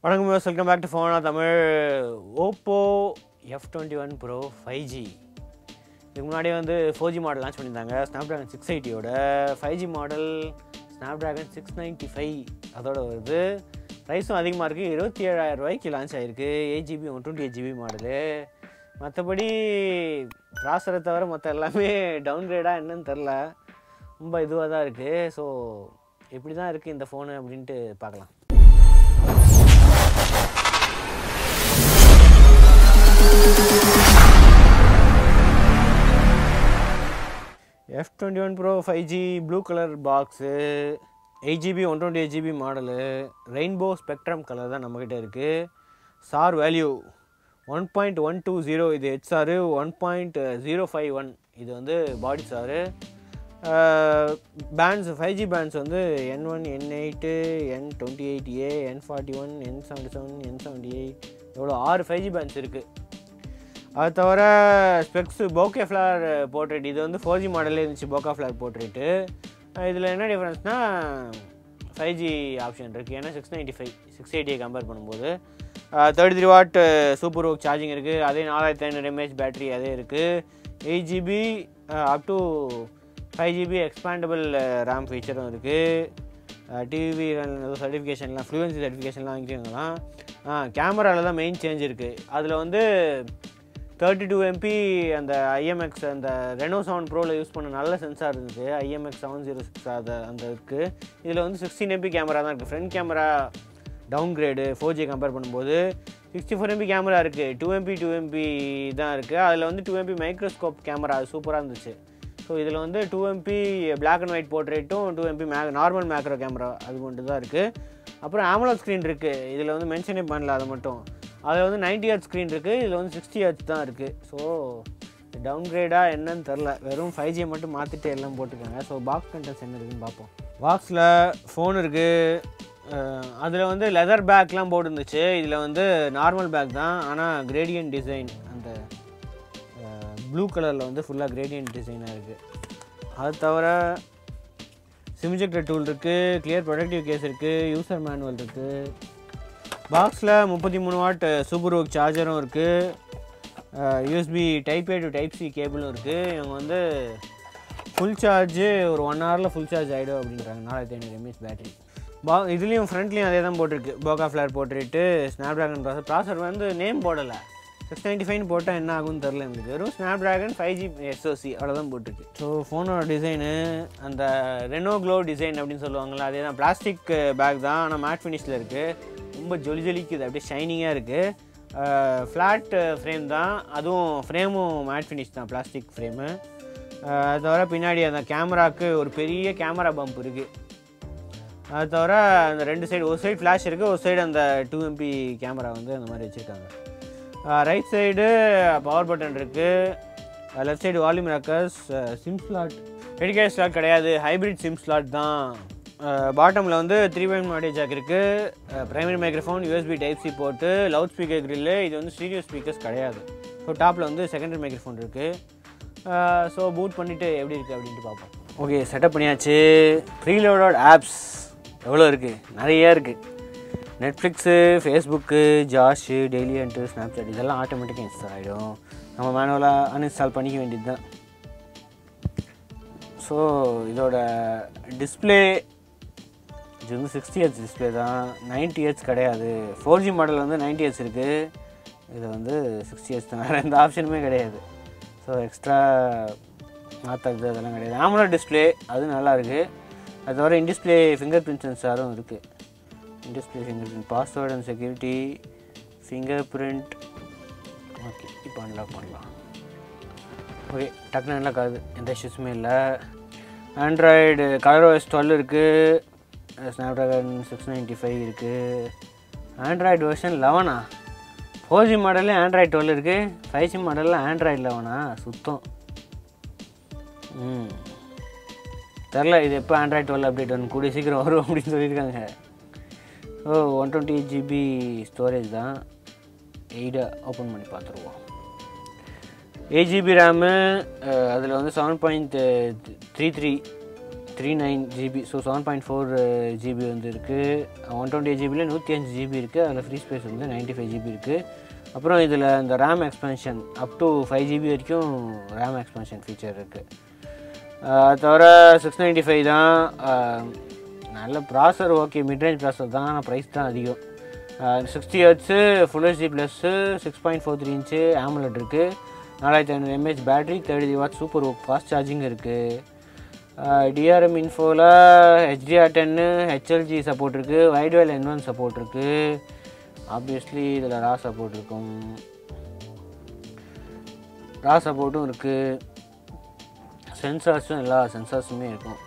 வணக்கம் viewers, welcome back to ஃபோனா Tamil. OPPO F21 Pro 5G இதுக்கு முன்னாடி வந்து 4G மாடல் லான்ச் பண்ணியிருந்தாங்க. Snapdragon 680யோட 5G மாடல் Snapdragon 695 அதோட வருது. ப்ரைஸும் அதிகமாக இருக்குது. 27,000 ரூபாய்க்கு லான்ச் ஆகிருக்கு. 8GB 128GB model. மற்றபடி ப்ராசரை தவிர மற்ற எல்லாமே டவுன்கிரேடாக என்னன்னு தெரில, ரொம்ப இதுவாக தான் இருக்குது. ஸோ எப்படி தான் இருக்குது இந்த ஃபோனு அப்படின்ட்டு பார்க்கலாம். F21 Pro 5G blue colour box, 8GB 128GB model, rainbow spectrum colour தான் நம்மக்கிட்ட இருக்குது. சார் வேல்யூ 1.120, இது ஹெச்ஆர் 1.051, இது வந்து பாடி சாரு. பேண்ட்ஸ் 5G பேண்ட்ஸ் வந்து N1, N8, N28A, N41, N77, N78, எவ்வளோ 6 5G பேண்ட்ஸ் இருக்குது. அது தவிர ஸ்பெக்ஸு போக்கே ஃப்ளார் போர்ட்ரேட், இது வந்து 4G மாடலே இருந்துச்சு போக்கா ஃப்ளார் போர்ட்ரேட்டு. இதில் என்ன டிஃப்ரென்ஸ்னால் 5G ஆப்ஷன் இருக்குது. ஏன்னா 695 680 கம்பேர் பண்ணும்போது 33 வாட் சூப்பர் ஒர்க் சார்ஜிங் இருக்குது. அதே 4500 mAh பேட்ரி அதே இருக்குது. 8GB up to 5GB expandable RAM ஃபீச்சரும் இருக்குது. டிவி சர்டிஃபிகேஷன்லாம் ஃப்ளூவன்சி சர்டிஃபிகேஷன்லாம் வாங்கிக்கலாம். கேமராவில் தான் மெயின் சேஞ்ச் இருக்குது. அதில் வந்து 32MP அந்த IMX அந்த ரெனோ 7 ப்ரோவில் யூஸ் பண்ண நல்ல சென்சார் இருந்துச்சு, IMX 706 அந்த இருக்குது. இதில் வந்து 16MP கேமரா தான் இருக்குது. Front camera downgrade 4G compare பண்ணும்போது. 64MP கேமரா இருக்குது. 2MP தான் இருக்குது. அதில் வந்து 2MP மைக்ரோஸ்கோப் கேமரா அது சூப்பராக இருந்துச்சு. ஸோ இதில் வந்து 2MP பிளாக் அண்ட் ஒயிட் போர்ட்ரேட்டும் 2MP நார்மல் மேக்ரோ கேமரா அது மட்டும் தான் இருக்குது. அப்புறம் AMOLED ஸ்க்ரீன் இருக்குது. இதில் வந்து மென்ஷனே பண்ணல, அது மட்டும். அதில் வந்து 90Hz ஸ்க்ரீன் இருக்குது. இதில் வந்து 60Hz தான் இருக்குது. ஸோ டவுன்கிரேடாக என்னன்னு தெரில, வெறும் 5G மட்டும் மாற்றிட்டு எல்லாம் போட்டுருக்காங்க. ஸோ பாக்ஸ் கண்டென்ட்ஸ் என்ன இருக்குதுன்னு பார்ப்போம். பாக்ஸில் ஃபோன் இருக்குது. அதில் வந்து லெதர் பேக்லாம் போட்டுருந்துச்சு. இதில் வந்து நார்மல் பேக் தான், ஆனால் கிரேடியன்ட் டிசைன் அந்த ப்ளூ கலரில் வந்து ஃபுல்லாக கிரேடியன்ட் டிசைனாக இருக்குது. அது தவிர சிம்ஜெக்டர் டூல் இருக்குது, கிளியர் ப்ரொடக்டிவ் கேஸ் இருக்குது, யூசர் மேனுவல் இருக்குது. பாக்ஸில் 33 வாட் சூப்பர் ஒர்க் சார்ஜரும் இருக்குது. USB Type-A to Type-C கேபிளும் இருக்குது. இவங்க வந்து ஃபுல் சார்ஜு ஒரு 1 ஹவரில் ஃபுல் சார்ஜ் ஆகிடும் அப்படின்றாங்க. 4500 mAh பேட்டரி. இதுலேயும் ஃப்ரண்ட்லேயும் அதே தான் போட்டிருக்கு. போக்கா ஃப்ளார் போட்டுட்டு ஸ்னாப்ட்ராகன் ப்ராசர் வந்து நேம் போடலை. 695 போட்டால் என்ன ஆகும்னு தெரில எனக்கு. வெறும் ஸ்னாப்ட்ராகன் 5G SoC அவ்வளோதான் போட்டிருக்கு. ஸோ ஃபோனோட டிசைனு அந்த ரெனோ க்ளோ டிசைன் அப்படின்னு சொல்லுவாங்களா, அதே தான். பிளாஸ்டிக் பேக் தான், ஆனால் மேட் ஃபினிஷில் இருக்குது. ரொம்ப ஜொலிக்குது, அப்படியே ஷைனிங்காக இருக்குது. ஃப்ளாட் ஃப்ரேம் தான், அதுவும் ஃப்ரேமும் மேட் ஃபினிஷ் தான், பிளாஸ்டிக் ஃப்ரேமு. அது தவிர பின்னாடி அந்த கேமராவுக்கு ஒரு பெரிய கேமரா பம்ப் இருக்குது. அது தவிர அந்த ரெண்டு சைடு, ஒரு சைடு ஃப்ளாஷ் இருக்குது, ஒரு சைடு அந்த 2MP கேமரா வந்து அந்த மாதிரி வச்சுருக்காங்க. ரைட் சைடு பவர் பட்டன் இருக்குது. Left side volume Rockers. Sim slot dedicate slot கிடையாது, ஹைப்ரிட் சிம் ஸ்லாட் தான். பாட்டமில் வந்து 3.1 ஆடியோ ஜாக் இருக்குது. ப்ரைமரி மைக்ரோஃபோன், USB Type-C போட்டு, லவுட் ஸ்பீக்கர் க்ரில்லு. இது வந்து ஸ்டீரியோ ஸ்பீக்கர்ஸ் கிடையாது. ஸோ டாப்பில் வந்து செகண்டரி மைக்ரோஃபோன் இருக்குது. ஸோ பூட் பண்ணிவிட்டு எப்படி இருக்குது அப்படின்ட்டு பார்ப்போம். ஓகே, செட்டப் பண்ணியாச்சு. ப்ரீலோடட் ஆப்ஸ் எவ்வளோ இருக்குது? நிறையா இருக்குது. Netflix, Facebook, Josh, Dailyhunt, Snapchat இதெல்லாம் ஆட்டோமேட்டிக்காக இன்ஸ்டால் ஆகிடும். நம்ம மேனுவலாக அன்இன்ஸ்டால் பண்ணிக்க வேண்டியது தான். ஸோ இதோட டிஸ்பிளே இது வந்து 60Hz டிஸ்பிளே தான், 90Hz கிடையாது. 4G மாடல் வந்து 90Hz இருக்குது. இது வந்து 60Hz தான், வேறு எந்த ஆப்ஷனுமே கிடையாது. ஸோ எக்ஸ்ட்ரா மாற்றுறது அதெல்லாம் கிடையாது. AMOLED டிஸ்பிளே அது நல்லாயிருக்கு. அது தவிர இன்டிஸ்பிளே ஃபிங்கர் பிரிண்ட் சென்சாரும் இருக்குது. In-display finger print, password and security, finger print. Okay, இப்போ அன்லாக் பண்ணலாம். ஓகே, டக்குனு அன்லாக் ஆகுது, எந்த இஷ்யூஸுமே இல்லை. ஆண்ட்ராய்டு ColorOS 12 இருக்குது. ஸ்னாப்ட்ராகன் 695 இருக்குது. Android version 11. 4G மாடலில் ஆண்ட்ராய்டு 12 இருக்குது. 5G மாடலில் ஆண்ட்ராய்டு 11 சுத்தம். தெரில இது எப்போ ஆண்ட்ராய்டு 12 அப்டேட் வரும், கூடிய சீக்கிரம் வரும் அப்படின்னு சொல்லியிருக்காங்க. ஸோ 128GB ஸ்டோரேஜ் தான். எய்டை ஓப்பன் பண்ணி பார்த்துருவோம். 8GB RAM. அதில் வந்து 7.33 39GB, ஸோ 7.4 GB வந்து இருக்குது. 128GB 105 GB இருக்குது. அதில் ஃப்ரீ ஸ்பேஸ் வந்து 95 GB இருக்குது. அப்புறம் இதில் இந்த ரேம் எக்ஸ்பென்ஷன் அப் டு 5 GB வரைக்கும் ரேம் எக்ஸ்பென்ஷன் ஃபீச்சர் இருக்குது. அது தவிர 695 தான். நல்ல ப்ராசர், ஓகே, மிட்ரேஞ்ச் ப்ராசர் தான், ஆனால் ப்ரைஸ் தான் அதிகம். 60Hz full HD plus 6.43 inch AMOLED இருக்குது. 4500 mAh battery, 30W super fast charging இருக்குது. DRM இன்ஃபோவில் HDR10 HLG சப்போர்ட் இருக்குது. வைட்வேல் N1 சப்போர்ட் இருக்குது. ஆப்வியஸ்லி இதில் ரா சப்போர்ட் இருக்கும், ரா சப்போர்ட்டும் இருக்குது. சென்சார்ஸும் எல்லா சென்சார்ஸுமே இருக்கும்.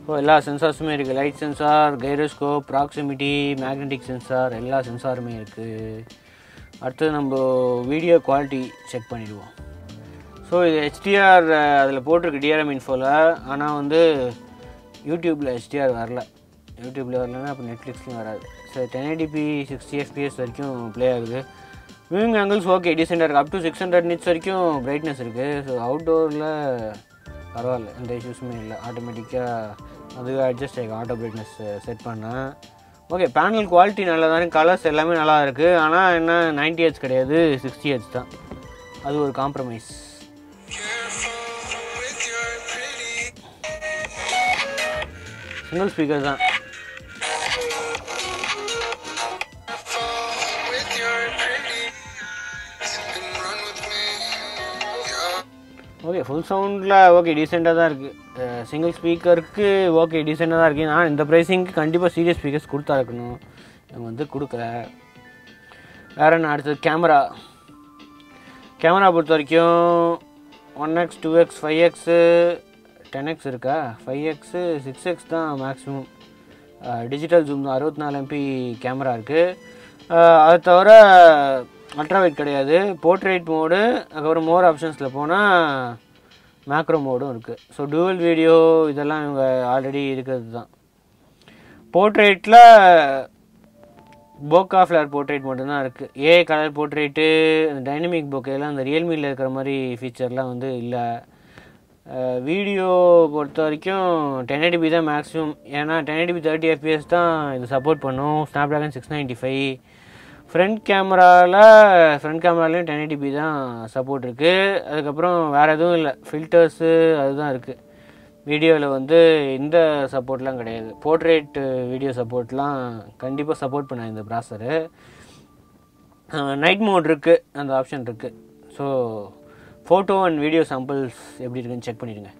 ஸோ எல்லா சென்சார்ஸுமே இருக்குது. Light sensor, gyroscope, proximity, magnetic sensor, எல்லா சென்சாருமே இருக்குது. அடுத்தது நம்ம வீடியோ குவாலிட்டி செக் பண்ணிடுவோம். ஸோ இது HDR அதில் போட்டிருக்கு DRM இன்ஃபோவில், ஆனால் வந்து யூடியூப்பில் HDR வரல. யூடியூப்பில் வரலன்னா அப்போ நெட்ஃப்ளிக்ஸ்லையும் வராது. ஸோ 1080p 60 FPS வரைக்கும் ப்ளே ஆகுது. வியூவிங் ஆங்கிள்ஸ் ஓகே, டீசெண்டாக இருக்குது. அப் டு 600 nits வரைக்கும் பிரைட்னஸ் இருக்குது. ஸோ அவுட்டோரில் பரவாயில்ல, எந்த இஷ்யூஸுமே இல்லை. ஆட்டோமேட்டிக்காக அதுவே அட்ஜஸ்ட் ஆகிக்கும் ஆட்டோ பிரைட்னஸ் செட் பண்ணேன். ஓகே, பேனல் குவாலிட்டி நல்லா தான் இருக்குது. கலர்ஸ் எல்லாமே நல்லா இருக்குது. ஆனால் என்ன 90Hz கிடையாது, 60Hz தான். அது ஒரு காம்ப்ரமைஸ். சிங்கிள் ஸ்பீக்கர் தான். ஓகே, ஃபுல் சவுண்டில் ஓகே டீசெண்டாக தான் இருக்குது. சிங்கிள் ஸ்பீக்கருக்கு ஓகே டீசெண்டாக தான் இருக்குது. நான் இந்த ப்ரைஸிங்க்கு கண்டிப்பாக சீரியஸ் ஸ்பீக்கர்ஸ் கொடுத்தா இருக்கணும், இவங்க வந்து கொடுக்கல. வேறு என்ன? அடுத்தது கேமரா பொறுத்த வரைக்கும் 1x 2x 5x 10x இருக்கா? 5x 6x தான் மேக்ஸிமம். டிஜிட்டல் ஜூம் தான். 64 MP கேமரா இருக்குது. அது தவிர அல்ட்ராவைட் கிடையாது. போர்ட்ரேட் மோடு, அதுக்கப்புறம் மோர் ஆப்ஷன்ஸில் போனால் மேக்ரோ மோடும் இருக்குது. ஸோ டூவல் வீடியோ இதெல்லாம் இவங்க ஆல்ரெடி இருக்கிறது தான். போர்ட்ரேட்டில் போக்கா ஃப்ளேர் போர்ட்ரேட் மட்டும்தான் இருக்குது. கலர் போர்ட்ரேட்டு, டைனமிக் போக்கையெல்லாம் அந்த ரியல்மியில் இருக்கிற மாதிரி ஃபீச்சர்லாம் வந்து இல்லை. வீடியோ பொறுத்த வரைக்கும் 1080p தான் மேக்ஸிமம். ஏன்னா 1080p 30 FPS தான் இது சப்போர்ட் பண்ணும். Snapdragon 695. ஃப்ரண்ட் கேமராலையும் 1080p தான் சப்போர்ட் இருக்குது. அதுக்கப்புறம் வேறு எதுவும் இல்லை, ஃபில்டர்ஸு அதுதான் இருக்குது. வீடியோவில் வந்து இந்த சப்போர்ட்லாம் கிடையாது. போர்ட்ரேட் வீடியோ சப்போர்ட்லாம் கண்டிப்பாக சப்போர்ட் பண்ண இந்த ப்ராசரு. நைட் மோட் இருக்குது, அந்த ஆப்ஷன் இருக்குது. So photo and video samples எப்படி இருக்குன்னு செக் பண்ணிடுங்க.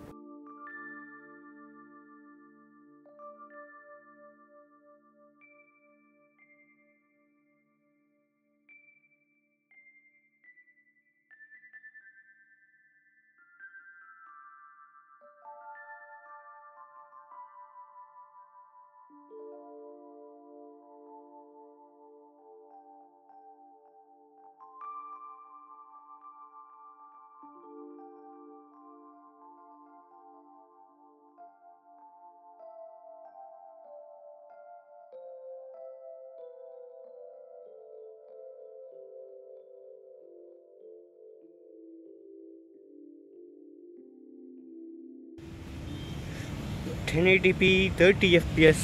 $1080p 30 FPS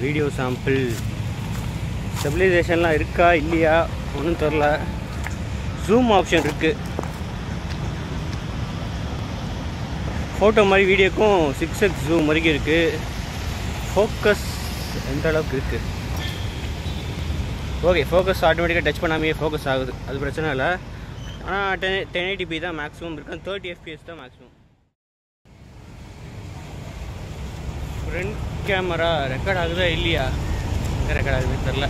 video sample. ஸ்டெபிலைசேஷன்லாம் இருக்கா இல்லையா ஒன்றும் தெரில. ஜூம் ஆப்ஷன் இருக்குது. ஃபோட்டோ மாதிரி வீடியோக்கும் 6x ஜூம் வரைக்கும் இருக்குது. ஃபோக்கஸ் எந்த அளவுக்கு இருக்குது? ஓகே, ஃபோக்கஸ் ஆட்டோமேட்டிக்காக டச் பண்ணாமையே ஃபோக்கஸ் ஆகுது, அது பிரச்சனை இல்லை. ஆனால் 1080p தான் மேக்ஸிமம் இருக்குது. 30 FPS தான் மேக்ஸிமம். ஃப்ரண்ட் கேமரா ரெக்கார்ட் ஆகுதா இல்லையா? எங்கே ரெக்கார்ட் ஆகுதுன்னு தெரில.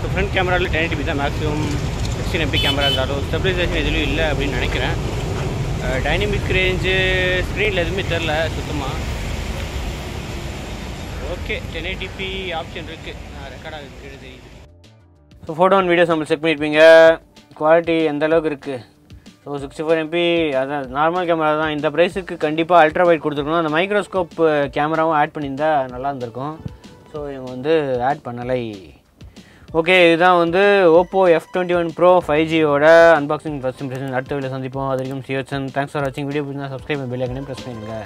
ஸோ ஃப்ரண்ட் கேமராவில் 1080p தான் மேக்ஸிமம். 16 MP கேமரா இருந்தாலும் ஸ்டெபிலைசேஷன் எதுவும் இல்லை அப்படின்னு நினைக்கிறேன். டைனமிக் ரேஞ்சு ஸ்க்ரீனில் எதுவுமே தெரில சுத்தமாக. ஓகே, 1080p ஆப்ஷன் இருக்குது. ரெக்கார்ட் ஆகுது தெரியுது. So photo and video sample check பண்ணியிருப்பீங்க. குவாலிட்டி எந்த அளவுக்கு இருக்குது? ஸோ 64 MP அதான் நார்மல் கேமரா தான். இந்த ப்ரைஸுக்கு கண்டிப்பாக அல்ட்ரா வைட் கொடுத்துருக்கணும். அந்த மைக்ரோஸ்கோப் கேமராவும் ஆட் பண்ணியிருந்தா நல்லா இருந்திருக்கும். ஸோ இவங்க வந்து ஆட் பண்ணலை. ஓகே, இதுதான் வந்து OPPO F21 Pro 5Gயோட அன்பாக்சிங் ஃபர்ஸ்ட் இம்ப்ரெஷன். அடுத்த வீடியோ சந்திப்போம். அது வரைக்கும் சியோச்சன். தேங்க்ஸ் ஃபார் வாட்சிங். வீடியோ பிடிச்சா சப்ஸ்கிரைப் பெல் ஐக்கனையும் ப்ரெஸ் பண்ணுங்கள்.